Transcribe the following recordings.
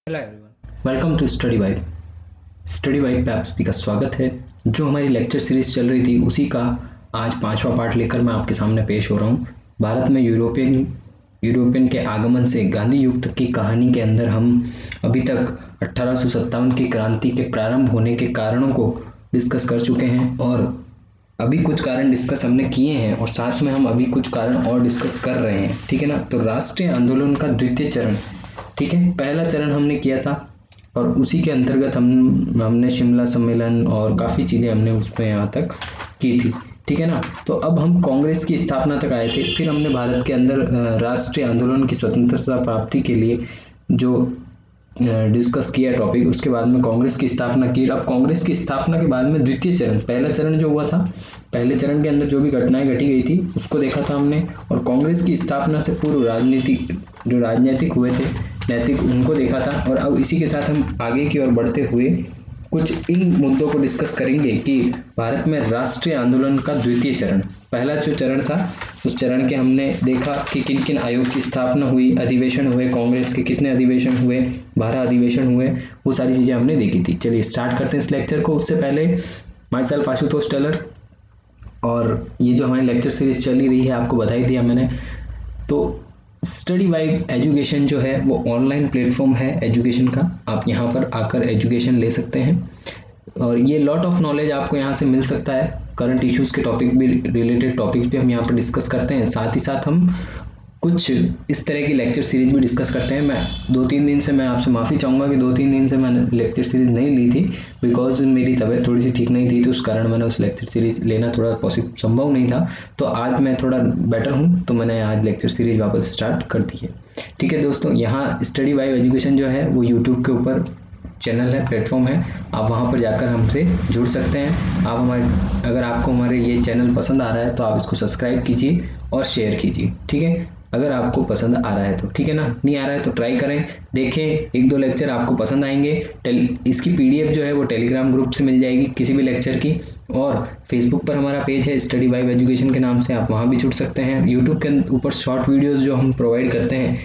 Hello everyone, welcome to study vibe. Study vibe पे आप सभी का स्वागत है। जो हमारी लेक्चर सीरीज चल रही थी उसी का आज पांचवा पार्ट लेकर मैं आपके सामने पेश हो रहा हूँ। भारत में यूरोपियन के आगमन से गांधी युग तक की कहानी के अंदर हम अभी तक 1857 की क्रांति के प्रारंभ होने के कारणों को डिस्कस कर चुके हैं और अभी कुछ कारण डिस्कस हमने किए हैं और साथ में हम अभी कुछ कारण और डिस्कस कर रहे हैं। ठीक है ना। तो राष्ट्रीय आंदोलन का द्वितीय चरण, ठीक है, पहला चरण हमने किया था और उसी के अंतर्गत हमने शिमला सम्मेलन और काफ़ी चीज़ें हमने उसमें यहाँ तक की थी। ठीक है ना। तो अब हम कांग्रेस की स्थापना तक आए थे। फिर हमने भारत के अंदर राष्ट्रीय आंदोलन की स्वतंत्रता प्राप्ति के लिए जो डिस्कस किया टॉपिक, उसके बाद में कांग्रेस की स्थापना की। अब कांग्रेस की स्थापना के बाद में द्वितीय चरण, पहला चरण जो हुआ था, पहले चरण के अंदर जो भी घटनाएं घटी गई थी उसको देखा था हमने, और कांग्रेस की स्थापना से पूर्व राजनीतिक हुए थे, नैतिक, उनको देखा था। और अब इसी के साथ हम आगे की ओर बढ़ते हुए कुछ इन मुद्दों को डिस्कस करेंगे कि भारत में राष्ट्रीय आंदोलन का द्वितीय चरण, पहला जो चरण था उस चरण के हमने देखा कि किन किन आयोग की स्थापना हुई, अधिवेशन हुए, कांग्रेस के कितने अधिवेशन हुए, 12 अधिवेशन हुए, वो सारी चीज़ें हमने देखी थी। चलिए स्टार्ट करते हैं इस लेक्चर को। उससे पहले माई सेल्फ आशुतोष टेलर, और ये जो हमारी लेक्चर सीरीज चली रही है आपको बता ही दिया मैंने। तो स्टडी वाइब एजुकेशन जो है वो ऑनलाइन प्लेटफॉर्म है एजुकेशन का। आप यहाँ पर आकर एजुकेशन ले सकते हैं और ये लॉट ऑफ नॉलेज आपको यहाँ से मिल सकता है। करंट इश्यूज़ के टॉपिक भी, रिलेटेड टॉपिक्स भी हम यहाँ पर डिस्कस करते हैं। साथ ही साथ हम कुछ इस तरह की लेक्चर सीरीज भी डिस्कस करते हैं। मैं 2-3 दिन से, मैं आपसे माफ़ी चाहूँगा कि 2-3 दिन से मैंने लेक्चर सीरीज नहीं ली थी, बिकॉज मेरी तबीयत थोड़ी सी ठीक नहीं थी, तो उस कारण मैंने उस लेक्चर सीरीज लेना थोड़ा संभव नहीं था। तो आज मैं थोड़ा बेटर हूँ तो मैंने आज लेक्चर सीरीज वापस स्टार्ट कर दी है। ठीक है दोस्तों, यहाँ स्टडी वाइब एजुकेशन जो है वो यूट्यूब के ऊपर चैनल है, प्लेटफॉर्म है, आप वहाँ पर जाकर हमसे जुड़ सकते हैं। आप अगर आपको हमारे ये चैनल पसंद आ रहा है तो आप इसको सब्सक्राइब कीजिए और शेयर कीजिए। ठीक है, अगर आपको पसंद आ रहा है तो, ठीक है ना। नहीं आ रहा है तो ट्राई करें, देखें, 1-2 लेक्चर आपको पसंद आएंगे। इसकी पीडीएफ जो है वो टेलीग्राम ग्रुप से मिल जाएगी किसी भी लेक्चर की, और फेसबुक पर हमारा पेज है स्टडी वाइब एजुकेशन के नाम से, आप वहाँ भी जुड़ सकते हैं। यूट्यूब के ऊपर शॉर्ट वीडियोज़ जो हम प्रोवाइड करते हैं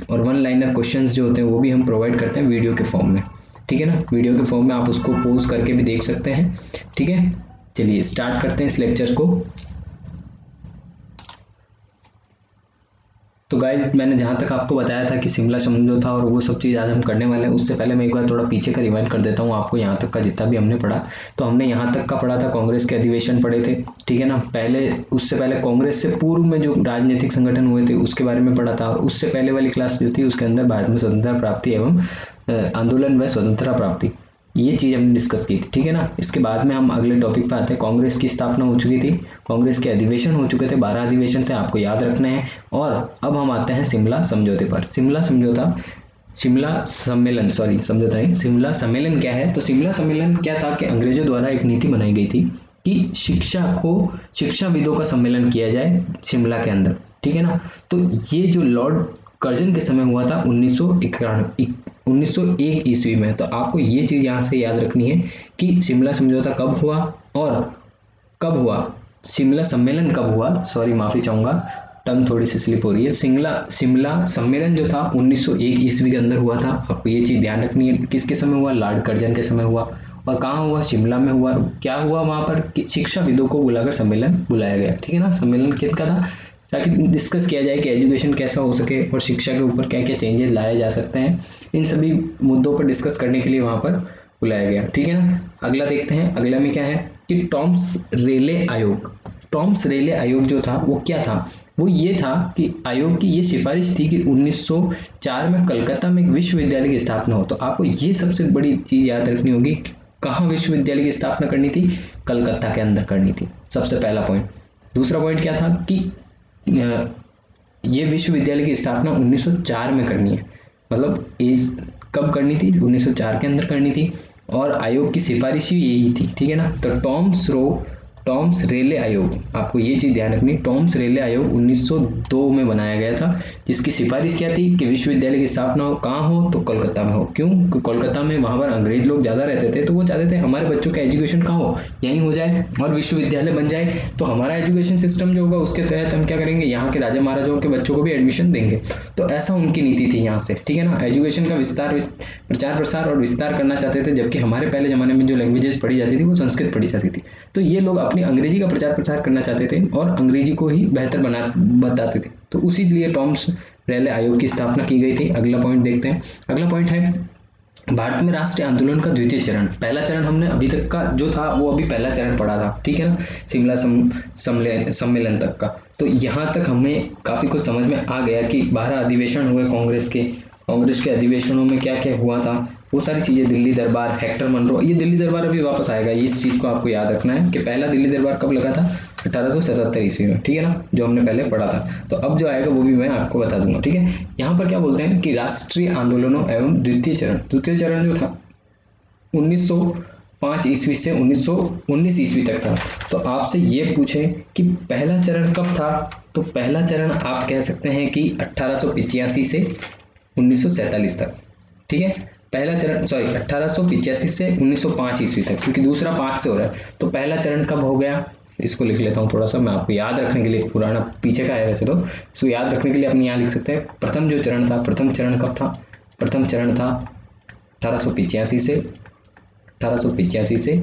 और 1 लाइनर क्वेश्चन जो होते हैं वो भी हम प्रोवाइड करते हैं वीडियो के फॉर्म में। ठीक है ना, वीडियो के फॉर्म में आप उसको पोज करके भी देख सकते हैं। ठीक है, चलिए स्टार्ट करते हैं इस लेक्चर को। तो गाइज, मैंने जहाँ तक आपको बताया था कि शिमला समझौता और वो सब चीज़ आज हम करने वाले हैं, उससे पहले मैं एक बार थोड़ा पीछे का रिवाइंड कर देता हूँ आपको। यहाँ तक का जितना भी हमने पढ़ा, तो हमने यहाँ तक का पढ़ा था, कांग्रेस के अधिवेशन पढ़े थे। ठीक है ना। पहले, उससे पहले कांग्रेस से पूर्व में जो राजनीतिक संगठन हुए थे उसके बारे में पढ़ा था, और उससे पहले वाली क्लास जो थी उसके अंदर भारत में स्वतंत्रता प्राप्ति एवं आंदोलन व स्वतंत्रता प्राप्ति, ये चीज़ हमने डिस्कस की थी। ठीक है ना। इसके बाद में हम अगले टॉपिक पे आते हैं। कांग्रेस की स्थापना हो चुकी थी, कांग्रेस के अधिवेशन हो चुके थे, 12 अधिवेशन थे, आपको याद रखने हैं। और अब हम आते हैं शिमला समझौते पर। शिमला सम्मेलन क्या है? तो शिमला सम्मेलन क्या था कि अंग्रेजों द्वारा एक नीति बनाई गई थी कि शिक्षाविदों का सम्मेलन किया जाए शिमला के अंदर। ठीक है ना। तो ये जो लॉर्ड कर्जन के समय हुआ था 1901 ईस्वी में। तो आपको ये चीज़ यहाँ से याद रखनी है कि शिमला समझौता कब हुआ और कब हुआ, शिमला सम्मेलन कब हुआ, सॉरी माफ़ी चाहूँगा, टंग थोड़ी सी स्लिप हो रही है। शिमला सम्मेलन जो था 1901 ईस्वी के अंदर हुआ था। आपको ये चीज़ ध्यान रखनी है। किसके समय हुआ? लॉर्ड कर्जन के समय हुआ। और कहाँ हुआ? शिमला में हुआ। क्या हुआ वहाँ पर? शिक्षाविदों को बुलाकर सम्मेलन बुलाया गया। ठीक है ना। सम्मेलन किसका था? ताकि डिस्कस किया जाए कि एजुकेशन कैसा हो सके और शिक्षा के ऊपर क्या क्या चेंजेस लाए जा सकते हैं। इन सभी मुद्दों पर डिस्कस करने के लिए वहाँ पर बुलाया गया। ठीक है ना। अगला देखते हैं, अगला में क्या है कि टॉमस रेले आयोग जो था वो क्या था? वो ये था कि आयोग की ये सिफारिश थी कि 1904 में कलकत्ता में एक विश्वविद्यालय की स्थापना हो। तो आपको ये सबसे बड़ी चीज़ याद रखनी होगी, कहाँ विश्वविद्यालय की स्थापना करनी थी? कलकत्ता के अंदर करनी थी, सबसे पहला पॉइंट। दूसरा पॉइंट क्या था कि ये विश्वविद्यालय की स्थापना 1904 में करनी है। मतलब एज कब करनी थी? 1904 के अंदर करनी थी, और आयोग की सिफारिश ही यही थी। ठीक है ना। तो टॉम्स रेले आयोग, आपको ये चीज़ ध्यान रखनी, टॉम्स रेले आयोग 1902 में बनाया गया था, जिसकी सिफारिश क्या थी कि विश्वविद्यालय की स्थापना हो कहाँ हो, तो कोलकाता में हो। क्यों? क्योंकि कोलकाता में वहाँ पर अंग्रेज लोग ज़्यादा रहते थे, तो वो चाहते थे हमारे बच्चों का एजुकेशन कहाँ हो, यहीं हो जाए और विश्वविद्यालय बन जाए, तो हमारा एजुकेशन सिस्टम जो होगा उसके तहत हम क्या करेंगे, यहाँ के राजा महाराजाओं के बच्चों को भी एडमिशन देंगे। तो ऐसा उनकी नीति थी यहाँ से, ठीक है ना। एजुकेशन का प्रचार प्रसार और विस्तार करना चाहते थे, जबकि हमारे पहले ज़माने में जो लैंग्वेजेस पढ़ी जाती थी वो संस्कृत पढ़ी जाती थी। तो ये लोग अपनी अंग्रेजी का प्रचार प्रसार करना चाहते थे और अंग्रेजी को ही बेहतर बताते थे, तो उसी लिए टॉम्स रेले आयोग की स्थापना की गई थी। अगला पॉइंट देखते हैं। अगला पॉइंट है भारत में राष्ट्रीय आंदोलन का द्वितीय चरण। पहला चरण हमने अभी तक का जो था वो अभी पहला चरण पढ़ा था, ठीक है ना, शिमला सम्मेलन तक का। तो यहाँ तक हमें काफ़ी कुछ समझ में आ गया कि 12 अधिवेशन हुए कांग्रेस के अधिवेशनों में क्या क्या हुआ था, वो सारी चीज़ें। दिल्ली दरबार, हेक्टर मनरो, ये दिल्ली दरबार अभी वापस आएगा, इस चीज़ को आपको याद रखना है कि पहला दिल्ली दरबार कब लगा था, 1877 ईस्वी में, ठीक है ना, जो हमने पहले पढ़ा था। तो अब जो आएगा वो भी मैं आपको बता दूंगा, ठीक है। यहाँ पर क्या बोलते हैं कि राष्ट्रीय आंदोलनों एवं द्वितीय चरण जो था 1905 ईस्वी से 1919 ईस्वी तक था। तो आपसे ये पूछे कि पहला चरण कब था, तो पहला चरण आप कह सकते हैं कि 1885 से 1947 तक, ठीक है। पहला चरण 1885 से 1905 ईस्वी तक, क्योंकि दूसरा 5 से हो रहा है। तो पहला चरण कब हो गया, इसको लिख लेता हूँ थोड़ा सा, मैं आपको याद रखने के लिए, पुराना पीछे का है वैसे तो, इसको याद रखने के लिए अपने यहाँ लिख सकते हैं। प्रथम चरण कब था, प्रथम चरण था 1885 से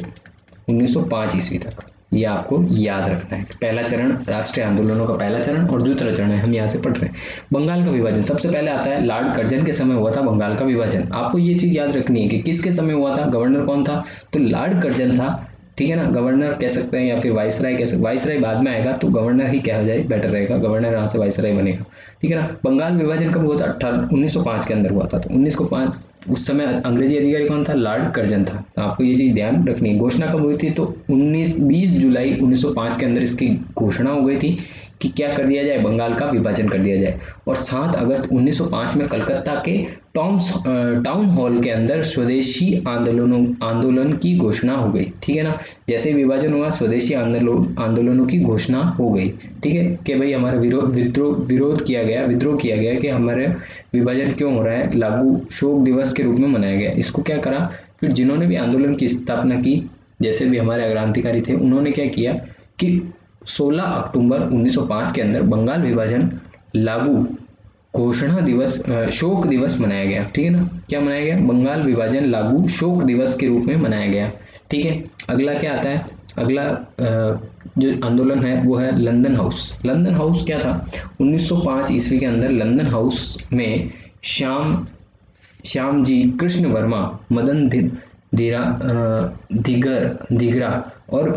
1905 ईस्वी तक। ये आपको याद रखना है। पहला चरण राष्ट्रीय आंदोलनों का पहला चरण और दूसरा चरण है, हम यहाँ से पढ़ रहे हैं। बंगाल का विभाजन सबसे पहले आता है, लॉर्ड कर्जन के समय हुआ था बंगाल का विभाजन। आपको ये चीज़ याद रखनी है कि किसके समय हुआ था, गवर्नर कौन था, तो लॉर्ड कर्जन था, ठीक है ना। गवर्नर कह सकते हैं या फिर वाइसराय कह सकते, वाइसराय बाद में आएगा तो गवर्नर ही कहा जाए, बेटर रहेगा, गवर्नर यहाँ से वाइसराय बनेगा, ठीक है ना। बंगाल विभाजन कब हुआ था, 1905 के अंदर हुआ था। तो 1905 उस समय अंग्रेजी अधिकारी कौन था, लॉर्ड कर्जन था। तो आपको ये चीज़ ध्यान रखनी है। घोषणा कब हुई थी, तो 20 जुलाई 1905 के अंदर इसकी घोषणा हो गई थी कि क्या कर दिया जाए, बंगाल का विभाजन कर दिया जाए। और 7 अगस्त 1905 में कलकत्ता के टाउन हॉल के अंदर स्वदेशी आंदोलन की घोषणा हो गई, ठीक है ना। जैसे विभाजन हुआ स्वदेशी आंदोलनों की घोषणा हो गई, ठीक है, कि भाई हमारा विद्रोह किया गया कि हमारे विभाजन क्यों हो रहा है, लागू शोक दिवस के रूप में मनाया गया। इसको क्या करा, फिर जिन्होंने भी आंदोलन की स्थापना की, जैसे भी हमारे अग्रांतिकारी थे, उन्होंने क्या किया कि 16 अक्टूबर 1905 के अंदर बंगाल विभाजन लागू घोषणा दिवस शोक दिवस मनाया गया, ठीक है ना। क्या मनाया गया, बंगाल विभाजन लागू शोक दिवस के रूप में मनाया गया, ठीक है। अगला क्या आता है, अगला जो आंदोलन है वो है लंदन हाउस क्या था, 1905 ईस्वी के अंदर लंदन हाउस में श्यामजी कृष्ण वर्मा, मदन दिगरा और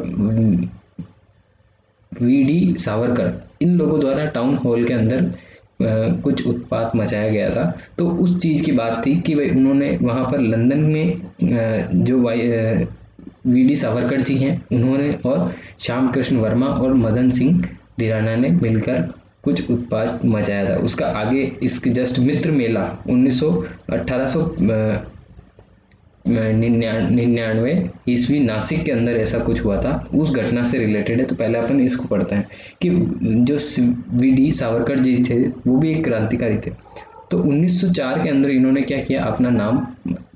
वीडी सावरकर, इन लोगों द्वारा टाउन हॉल के अंदर कुछ उत्पात मचाया गया था। तो उस चीज़ की बात थी कि भाई उन्होंने वहाँ पर लंदन में जो वीडी सावरकर जी हैं उन्होंने और श्याम कृष्ण वर्मा और मदन सिंह दिराना ने मिलकर कुछ उत्पात मचाया था। उसका आगे इसके जस्ट मित्र मेला 1899 ईस्वी नासिक के अंदर ऐसा कुछ हुआ था, उस घटना से रिलेटेड है। तो पहले अपन इसको पढ़ते हैं कि जो वीडी सावरकर जी थे वो भी एक क्रांतिकारी थे। तो 1904 के अंदर इन्होंने क्या किया, अपना नाम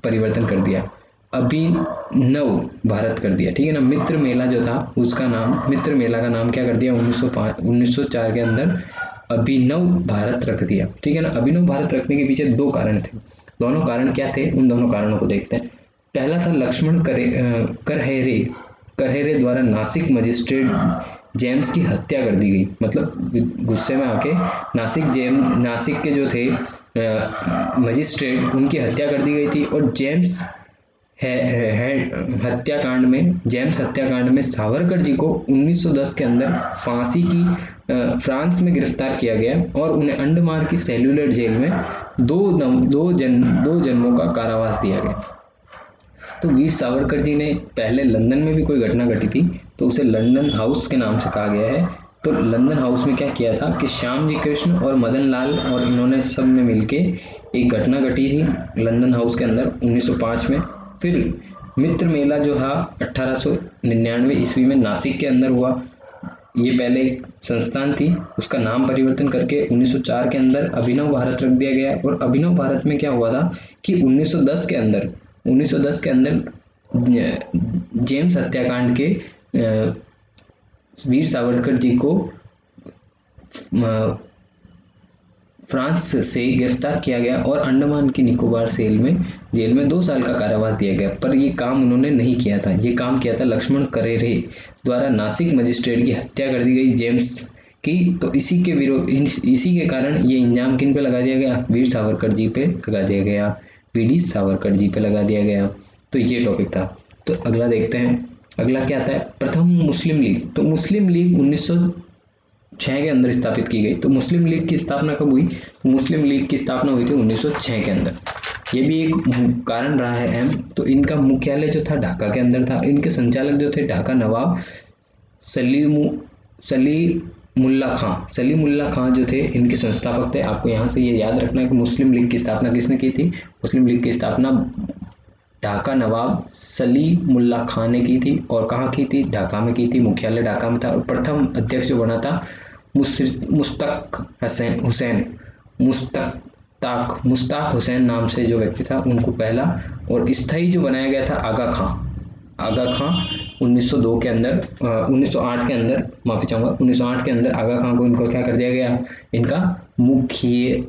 परिवर्तन कर दिया, अभिनव भारत कर दिया, ठीक है ना। मित्र मेला जो था उसका नाम, मित्र मेला का नाम क्या कर दिया, 1904 के अंदर अभिनव भारत रख दिया, ठीक है ना। अभिनव भारत रखने के पीछे 2 कारण थे। दोनों कारण क्या थे, उन दोनों कारणों को देखते हैं। पहला था लक्ष्मण करहेरे द्वारा नासिक मजिस्ट्रेट जेम्स की हत्या कर दी गई। मतलब गुस्से में आके नासिक के जो थे मजिस्ट्रेट, उनकी हत्या कर दी गई थी। और जेम्स हत्याकांड में सावरकर जी को 1910 के अंदर फांसी की फ्रांस में गिरफ्तार किया गया और उन्हें अंडमान की सेल्युलर जेल में दो जन्मों का कारावास दिया गया। तो वीर सावरकर जी ने पहले लंदन में भी कोई घटना घटी थी तो उसे लंदन हाउस के नाम से कहा गया है। तो लंदन हाउस में क्या किया था कि श्याम जी कृष्ण और मदन लाल और इन्होंने सब ने मिलके एक घटना घटी थी लंदन हाउस के अंदर 1905 में। फिर मित्र मेला जो था 1899 ईस्वी में नासिक के अंदर हुआ। ये पहले एक संस्थान थी, उसका नाम परिवर्तन करके 1904 के अंदर अभिनव भारत रख दिया गया। और अभिनव भारत में क्या हुआ था कि 1910 के अंदर जेम्स हत्याकांड के वीर सावरकर जी को फ्रांस से गिरफ्तार किया गया और अंडमान की निकोबार जेल में 2 साल का कारावास दिया गया। पर ये काम उन्होंने नहीं किया था, ये काम किया था लक्ष्मण करेरे द्वारा। नासिक मजिस्ट्रेट की हत्या कर दी गई जेम्स की। तो इसी के कारण ये इंजाम किन पे लगा दिया गया? वीर सावरकर जी पे लगा दिया गया, वीडी सावरकर जी पे लगा दिया गया। तो ये टॉपिक था। तो अगला देखते हैं, अगला क्या आता है? प्रथम मुस्लिम लीग। तो मुस्लिम लीग 1906 के अंदर स्थापित की गई। तो मुस्लिम लीग की स्थापना कब हुई? तो मुस्लिम लीग की स्थापना हुई थी 1906 के अंदर। ये भी एक कारण रहा है अहम। तो इनका मुख्यालय जो था ढाका के अंदर था। इनके संचालक जो थे ढाका नवाब सलीमुल्लाह खां जो थे इनके संस्थापक थे। आपको यहाँ से ये याद रखना है कि मुस्लिम लीग की स्थापना किसने की थी? मुस्लिम लीग की स्थापना ढाका नवाब सलीमुल्लाह खां ने की थी। और कहाँ की थी? ढाका में की थी, मुख्यालय ढाका में था। और प्रथम अध्यक्ष जो बना था मुश्ताक हुसैन नाम से जो व्यक्ति था, उनको पहला। और स्थायी जो बनाया गया था आगा खां 1902 के अंदर 1908 के अंदर, माफी चाहूँगा, 1908 के अंदर आगा खां को इनको क्या कर दिया गया? इनका मुख्य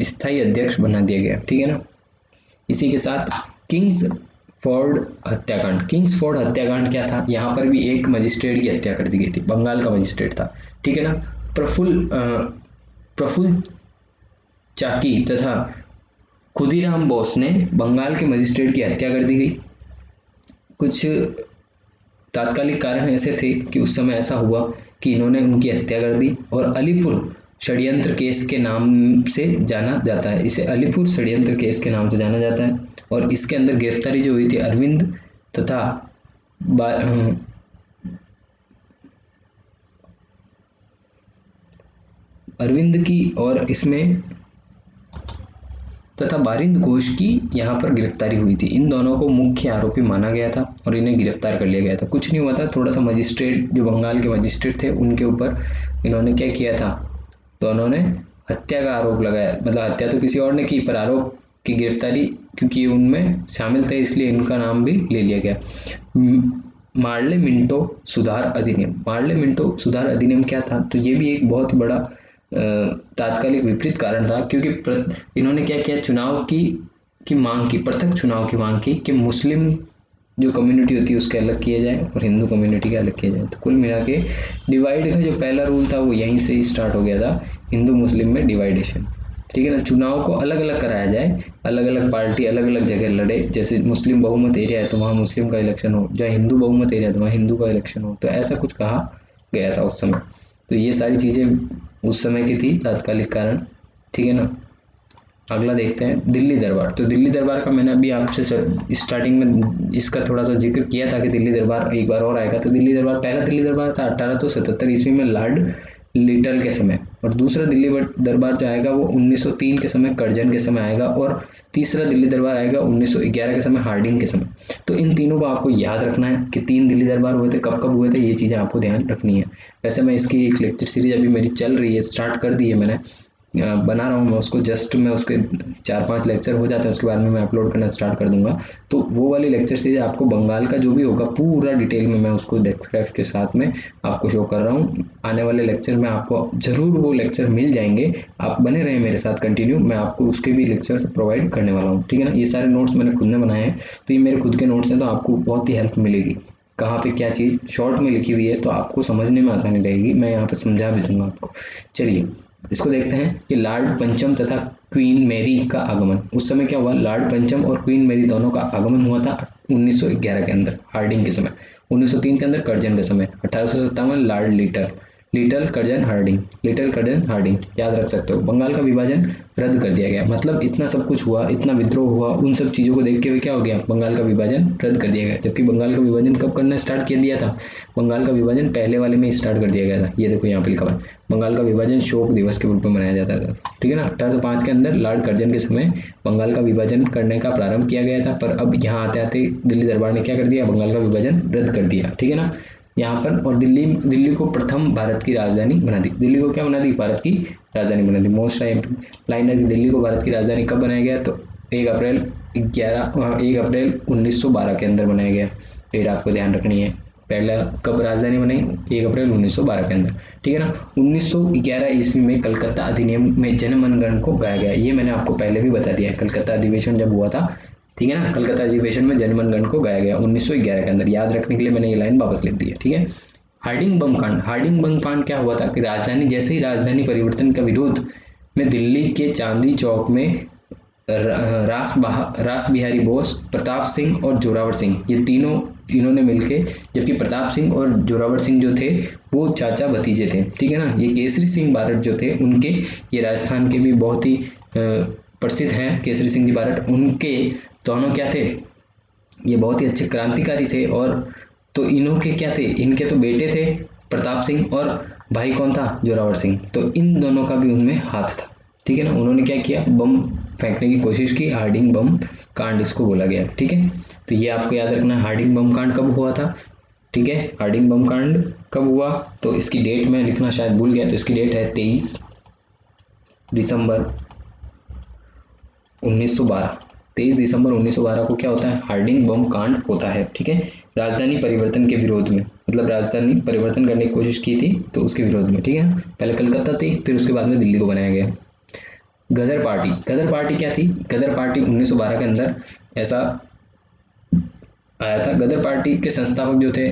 स्थायी अध्यक्ष बना दिया गया। ठीक है ना। इसी के साथ किंग्सफोर्ड हत्याकांड क्या था? यहाँ पर भी एक मजिस्ट्रेट की हत्या कर दी गई थी, बंगाल का मजिस्ट्रेट था। ठीक है ना। प्रफुल्ल चाकी तथा खुदीराम बोस ने बंगाल के मजिस्ट्रेट की हत्या कर दी गई। कुछ तात्कालिक कारण ऐसे थे कि उस समय ऐसा हुआ कि इन्होंने उनकी हत्या कर दी। और अलीपुर षड्यंत्र केस के नाम से जाना जाता है, इसे अलीपुर षड्यंत्र केस के नाम से जाना जाता है। और इसके अंदर गिरफ्तारी जो हुई थी अरविंद की और इसमें तथा बारिंद घोष की यहाँ पर गिरफ्तारी हुई थी। इन दोनों को मुख्य आरोपी माना गया था और इन्हें गिरफ्तार कर लिया गया था। कुछ नहीं हुआ था, थोड़ा सा मजिस्ट्रेट जो बंगाल के मजिस्ट्रेट थे उनके ऊपर इन्होंने क्या किया था? तो उन्होंने हत्या का आरोप लगाया। मतलब हत्या तो किसी और ने की, पर आरोप की गिरफ्तारी क्योंकि उनमें शामिल थे इसलिए इनका नाम भी ले लिया गया। मार्ले मिंटो सुधार अधिनियम क्या था? तो ये भी एक बहुत बड़ा तात्कालिक विपरीत कारण था, क्योंकि इन्होंने क्या किया? चुनाव की मांग की, पृथक चुनाव की मांग की कि मुस्लिम जो कम्युनिटी होती है उसके अलग किया जाए और हिंदू कम्युनिटी के अलग किया जाए। तो कुल मिला के डिवाइड का जो पहला रूल था वो यहीं से ही स्टार्ट हो गया था, हिंदू मुस्लिम में डिवाइडेशन। ठीक है ना। चुनाव को अलग अलग कराया जाए, अलग अलग पार्टी अलग अलग जगह लड़े। जैसे मुस्लिम बहुमत एरिया है तो वहाँ मुस्लिम का इलेक्शन हो, जहाँ हिंदू बहुमत एरिया है तो वहाँ हिंदू का इलेक्शन हो। तो ऐसा कुछ कहा गया था उस समय। तो ये सारी चीज़ें उस समय की थी, तात्कालिक कारण। ठीक है ना। अगला देखते हैं दिल्ली दरबार। तो दिल्ली दरबार का मैंने अभी आपसे स्टार्टिंग में इसका थोड़ा सा जिक्र किया था कि दिल्ली दरबार एक बार और आएगा। तो दिल्ली दरबार, पहला दिल्ली दरबार था 1877 ईस्वी में लॉर्ड लिटल के समय, और दूसरा दिल्ली दरबार जो आएगा वो 1903 के समय कर्जन के समय आएगा, और तीसरा दिल्ली दरबार आएगा 1911 के समय हार्डिंग के समय। तो इन तीनों को आपको याद रखना है कि 3 दिल्ली दरबार हुए थे, कब कब हुए थे, ये चीज़ें आपको ध्यान रखनी है। वैसे मैं इसकी एक लेक्चर सीरीज अभी मेरी चल रही है, स्टार्ट कर दी है मैंने, बना रहा हूँ मैं उसको। जस्ट मैं उसके 4-5 लेक्चर हो जाते हैं, उसके बाद में मैं अपलोड करना स्टार्ट कर दूंगा। तो वो वाली लेक्चर सीरीज आपको बंगाल का जो भी होगा पूरा डिटेल में मैं उसको डिस्क्रिप्शन के साथ में आपको शो कर रहा हूँ। आने वाले लेक्चर में आपको ज़रूर वो लेक्चर मिल जाएंगे, आप बने रहें मेरे साथ कंटिन्यू, मैं आपको उसके भी लेक्चर प्रोवाइड करने वाला हूँ। ठीक है ना। ये सारे नोट्स मैंने खुद ने बनाए हैं, तो ये मेरे खुद के नोट्स हैं, तो आपको बहुत ही हेल्प मिलेगी। कहाँ पे क्या चीज़ शॉर्ट में लिखी हुई है तो आपको समझने में आसानी रहेगी, मैं यहाँ पे समझा भी दूंगा आपको। चलिए इसको देखते हैं कि लॉर्ड पंचम तथा क्वीन मैरी का आगमन। उस समय क्या हुआ? लॉर्ड पंचम और क्वीन मैरी दोनों का आगमन हुआ था 1911 के अंदर हार्डिंग के समय, 1903 के अंदर कर्जन के समय, 1857 Lord Lytton, Lytton Curzon Hardinge, Lytton Curzon Hardinge याद रख सकते हो। बंगाल का विभाजन रद्द कर दिया गया, मतलब इतना सब कुछ हुआ, इतना विद्रोह हुआ, उन सब चीज़ों को देखते हुए क्या हो गया, बंगाल का विभाजन रद्द कर दिया गया। जबकि बंगाल का विभाजन कब करना स्टार्ट कर दिया था, बंगाल का विभाजन पहले वाले में स्टार्ट कर दिया गया था। ये देखो यहाँ पे लिखा हुआ है, बंगाल का विभाजन शोक दिवस के रूप में मनाया जाता था। ठीक है ना, 1805 के अंदर लॉर्ड कर्जन के समय बंगाल का विभाजन करने का प्रारंभ किया गया था, पर अब यहाँ आते आते दिल्ली दरबार ने क्या कर दिया, बंगाल का विभाजन रद्द कर दिया। ठीक है ना, यहाँ पर और दिल्ली को प्रथम भारत की राजधानी बना दी। दिल्ली को क्या बना दी, भारत की राजधानी बना दी। मोस्ट लाइनर की दिल्ली को भारत की राजधानी कब बनाया गया, तो 1 अप्रैल 1912 के अंदर बनाया गया। डेट आपको ध्यान रखनी है, पहला कब राजधानी बनी, 1 अप्रैल 1912 के अंदर। ठीक है ना, 1911 ईस्वी में कलकत्ता अधिनियम में जनगण को गाया गया। ये मैंने आपको पहले भी बता दिया है, कलकत्ता अधिवेशन जब हुआ था, ठीक है ना, कलकत्ता अधिवेशन में जनगण को गाया गया 1911 के अंदर। याद रखने के लिए मैंने ये लाइन वापस लिख दी है। ठीक है, हार्डिंग बम कांड, हार्डिंग बम कांड क्या हुआ था कि राजधानी, जैसे ही राजधानी परिवर्तन का विरोध में दिल्ली के चांदी चौक में रास बिहारी बोस, प्रताप सिंह और जोरावर सिंह, ये तीनों इन्होंने मिलके, जबकि प्रताप सिंह और जोरावर सिंह जो थे वो चाचा भतीजे थे। ठीक है ना, ये केसरी सिंह बारट जो थे उनके, ये राजस्थान के भी बहुत ही प्रसिद्ध हैं केसरी सिंह जी बारट, उनके दोनों क्या थे, ये बहुत ही अच्छे क्रांतिकारी थे। और तो इन्हों के क्या थे, इनके तो बेटे थे प्रताप सिंह और भाई कौन था, जोरावर सिंह, तो इन दोनों का भी उनमें हाथ था। ठीक है ना, उन्होंने क्या किया, बम फेंकने की कोशिश की, हार्डिंग बम कांड इसको बोला गया। ठीक है, तो ये आपको याद रखना है, हार्डिंग बम कांड कब हुआ था। ठीक है, हार्डिंग बम कांड कब हुआ, तो इसकी डेट मैं लिखना शायद भूल गया, तो इसकी डेट है 23 दिसंबर 1912। 23 दिसंबर 1912 को क्या होता है, हार्डिंग बम कांड होता है। ठीक है, राजधानी परिवर्तन के विरोध में, मतलब राजधानी परिवर्तन करने की कोशिश की थी तो उसके विरोध में। ठीक है, पहले कलकत्ता थी, फिर उसके बाद में दिल्ली को बनाया गया। गदर पार्टी, गदर पार्टी क्या थी, गदर पार्टी 1912 के अंदर ऐसा आया था। गदर पार्टी के संस्थापक जो थे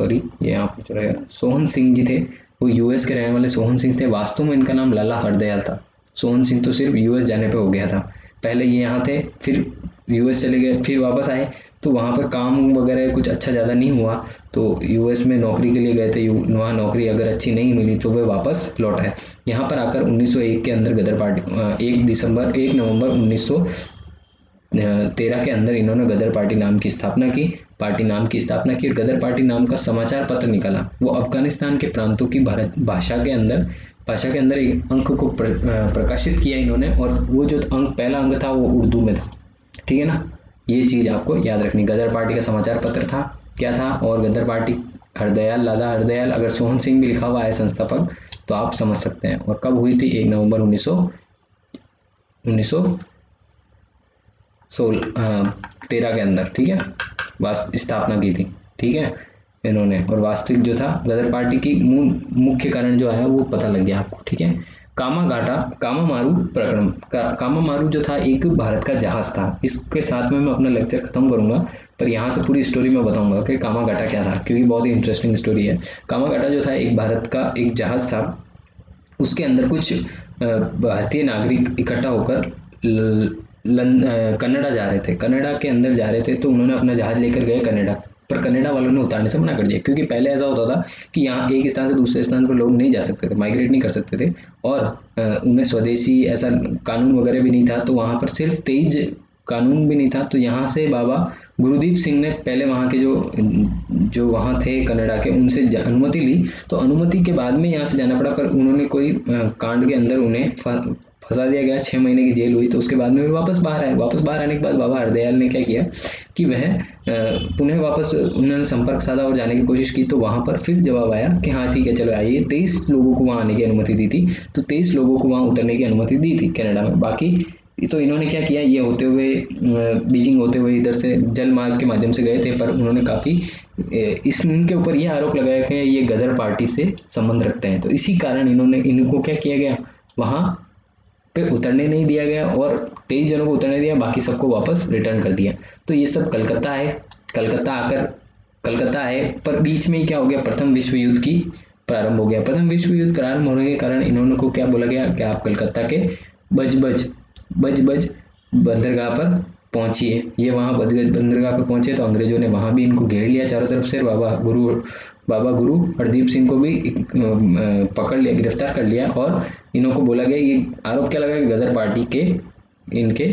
ये यहाँ पे चला गया, सोहन सिंह जी थे, वो यूएस के रहने वाले सोहन सिंह थे। वास्तव में इनका नाम लाला हरदयाल था। सोहन सिंह तो सिर्फ यूएस जाने पे हो गया था, पहले ये यहाँ थे, फिर यूएस चले गए, फिर वापस आए, तो वहाँ पर काम वगैरह कुछ अच्छा ज़्यादा नहीं हुआ, तो यूएस में नौकरी के लिए गए थे, वहाँ नौकरी अगर अच्छी नहीं मिली तो वे वापस लौट आए। यहाँ पर आकर 1901 के अंदर गदर पार्टी 1 नवंबर 1913 के अंदर इन्होंने गदर पार्टी नाम की स्थापना की, और गदर पार्टी नाम का समाचार पत्र निकाला। वो अफगानिस्तान के प्रांतों की भारत भाषा के अंदर एक अंक को प्रकाशित किया इन्होंने, और वो जो अंक, पहला अंक था वो उर्दू में था। ठीक है ना, ये चीज़ आपको याद रखनी। गदर पार्टी का समाचार पत्र था, क्या था, और गदर पार्टी लाला हरदयाल, अगर सोहन सिंह भी लिखा हुआ है संस्थापक तो आप समझ सकते हैं। और कब हुई थी, 1 नवंबर 1913 के अंदर। ठीक है, स्थापना की थी। ठीक है, इन्होंने, और वास्तविक जो था गदर पार्टी की मुख्य कारण जो है वो पता लग गया आपको। ठीक है, कामामारू प्रकरण, कामामारू जो था एक भारत का जहाज था। इसके साथ में मैं अपना लेक्चर खत्म करूंगा, पर यहाँ से पूरी स्टोरी मैं बताऊंगा कि कामागाटा क्या था, क्योंकि बहुत ही इंटरेस्टिंग स्टोरी है। कामागाटा जो था एक भारत का एक जहाज था, उसके अंदर कुछ भारतीय नागरिक इकट्ठा होकर कनाडा जा रहे थे, कनाडा के अंदर जा रहे थे, तो उन्होंने अपना जहाज लेकर गए कनाडा, पर कनाडा वालों ने उतारने से मना कर दिया, क्योंकि पहले ऐसा होता था कि यहाँ एक स्थान से दूसरे स्थान पर लोग नहीं जा सकते थे, माइग्रेट नहीं कर सकते थे, और उन्हें स्वदेशी ऐसा कानून वगैरह भी नहीं था, तो वहाँ पर सिर्फ 23 कानून भी नहीं था। तो यहाँ से बाबा गुरुदीप सिंह ने पहले वहाँ के जो वहाँ थे कनाडा के, उनसे अनुमति ली, तो अनुमति के बाद में यहाँ से जाना पड़ा, पर उन्होंने कोई कांड के अंदर उन्हें फंसा दिया गया, 6 महीने की जेल हुई, तो उसके बाद में वे वापस बाहर आए। वापस बाहर आने के बाद बाबा हरदयाल ने क्या किया कि वह पुनः वापस उन्होंने संपर्क साधा और जाने की कोशिश की, तो वहाँ पर फिर जवाब आया कि हाँ ठीक है चलो आइए। 23 लोगों को वहाँ आने की अनुमति दी थी, तो 23 लोगों को वहाँ उतरने की अनुमति दी थी कनाडा में। बाकी तो इन्होंने क्या किया, ये होते हुए बीजिंग होते हुए इधर से जल मार्ग के माध्यम से गए थे, पर उन्होंने काफ़ी इनके ऊपर यह आरोप लगाया कि ये गदर पार्टी से संबंध रखते हैं, तो इसी कारण इनको क्या किया गया, वहाँ पे उतरने नहीं दिया गया, और 23 जनों को उतरने दिया, बाकी सबको वापस रिटर्न कर दिया। तो ये सब कलकत्ता आए, पर बीच में ही क्या हो गया, प्रथम विश्व युद्ध की प्रारंभ हो गया। प्रथम विश्व युद्ध प्रारंभ होने के कारण इन्होंने को क्या बोला गया कि आप कलकत्ता के बज बंदरगाह पर पहुंची है। ये वहाँ बंदरगाह पे पहुंचे तो अंग्रेजों ने वहाँ भी इनको घेर लिया चारों तरफ से। बाबा गुरु हरदीप सिंह को भी पकड़ लिया, गिरफ्तार कर लिया और इन्हों को बोला गया, ये आरोप क्या लगा कि गदर पार्टी के इनके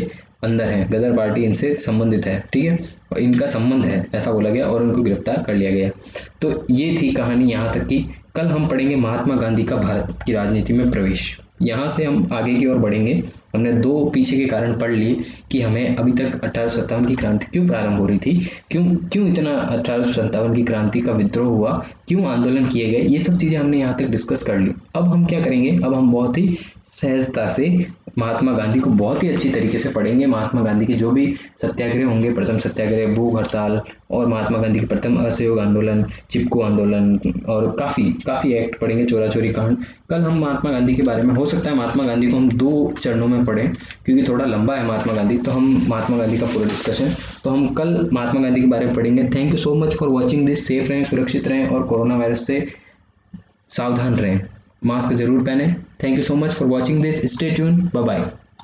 अंदर है, गदर पार्टी इनसे संबंधित है, ठीक है, इनका संबंध है ऐसा बोला गया और उनको गिरफ्तार कर लिया गया। तो ये थी कहानी यहाँ तक की। कल हम पढ़ेंगे महात्मा गांधी का भारत की राजनीति में प्रवेश। यहाँ से हम आगे की ओर बढ़ेंगे। हमने दो पीछे के कारण पढ़ लिए कि हमें अभी तक 1857 की क्रांति क्यों प्रारंभ हो रही थी, क्यों इतना 1857 की क्रांति का विद्रोह हुआ, क्यों आंदोलन किए गए, ये सब चीज़ें हमने यहाँ तक डिस्कस कर ली। अब हम क्या करेंगे, अब हम बहुत ही सहजता से महात्मा गांधी को बहुत ही अच्छी तरीके से पढ़ेंगे। महात्मा गांधी के जो भी सत्याग्रह होंगे, प्रथम सत्याग्रह, भूख हड़ताल, और महात्मा गांधी के प्रथम असहयोग आंदोलन, चिपको आंदोलन, और काफ़ी एक्ट पढ़ेंगे, चोरा चोरी कांड। कल हम महात्मा गांधी के बारे में, हो सकता है महात्मा गांधी को हम 2 चरणों में पढ़ें क्योंकि थोड़ा लंबा है महात्मा गांधी, तो हम महात्मा गांधी का पूरा डिस्कशन तो हम कल महात्मा गांधी के बारे में पढ़ेंगे। Thank you so much for watching this. Safe रहें, सुरक्षित रहें और कोरोना वायरस से सावधान रहें, मास्क जरूर पहने। Thank you so much for watching this, stay tune, bye bye.